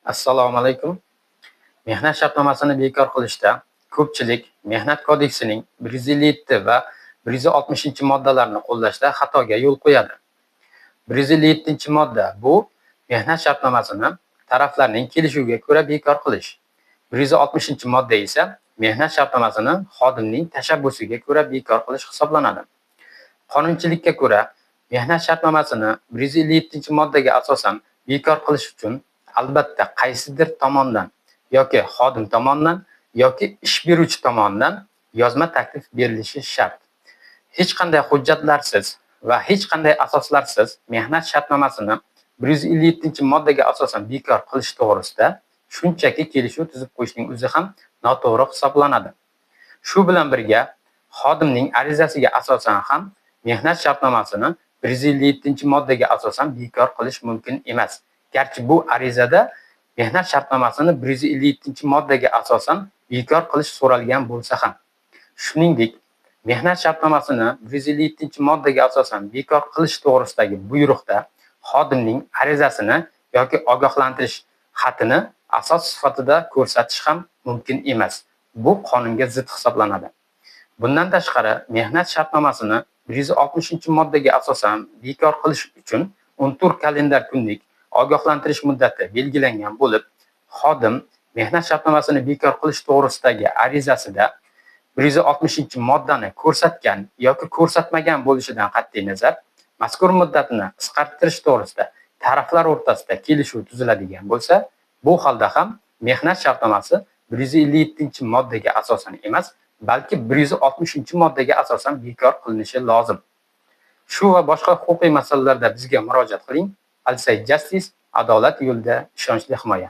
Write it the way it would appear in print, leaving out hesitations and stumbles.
Assalomu alaykum. Mehnat shartnomasini bekor qilishda ko'pchilik Mehnat kodeksining 157 va 160-moddalarini qo'llashda xatoga yo'l qo'yadi. 157-modda bu mehnat shartnomasini taraflarning kelishuviga ko'ra bekor qilish. 160-modda esa mehnat shartnomasini xodimning tashabbusiga ko'ra bekor qilish hisoblanadi. Qonunchilikka ko'ra, mehnat shartnomasini 157-moddaga asosan bekor qilish uchun albatta qaysidir tomondan yoki xodim tomonidan yoki ish beruvchi tomonidan yozma taklif berilishi shart. Hech qanday hujjatlarsiz va hech qanday asoslarsiz mehnat shartnomasini 157-moddaga asosan bekor qilish to'g'risida shunchaki kelishuv tuzib qo'yishning o'zi ham noto'g'ri hisoblanadi. Shu bilan birga, xodimning arizasiga asosan ham mehnat shartnomasini 157-moddaga asosan bekor qilish mumkin emas. Garchi bu arizada mehnat shartnomasini 157-moddaga asosan bekor qilish so'ralgan bo'lsa ham. Shuningdek, mehnat shartnomasini 157-moddaga asosan bekor qilish to'g'risidagi buyruqda xodimning arizasini yoki ogohlantirish xatini asos sifatida ko'rsatish ham mumkin emas. Bu qonunga zid hisoblanadi. Bundan tashqari, mehnat shartnomasini 160-moddaga asosan bekor qilish uchun 14 kalendar kunlik ogohlantirish muddati belgilangan bo'lib, xodim mehnat shartnomasini bekor qilish to'g'risidagi arizasida 160-moddani ko'rsatgan yoki ko'rsatmagan bo'lishidan qat'iy nazar, mazkur muddatni qisqartirish to'g'risida taraflar o'rtasida kelishuv tuziladigan bo'lsa, bu holda ham mehnat shartnomasi 157-moddaga asosan emas, balki 160-moddaga asosan bekor qilinishi lozim. Shu va boshqa huquqiy masalalarda bizga murojaat qiling. Al Said Justice, adolat yo'lida ishonchli himoya.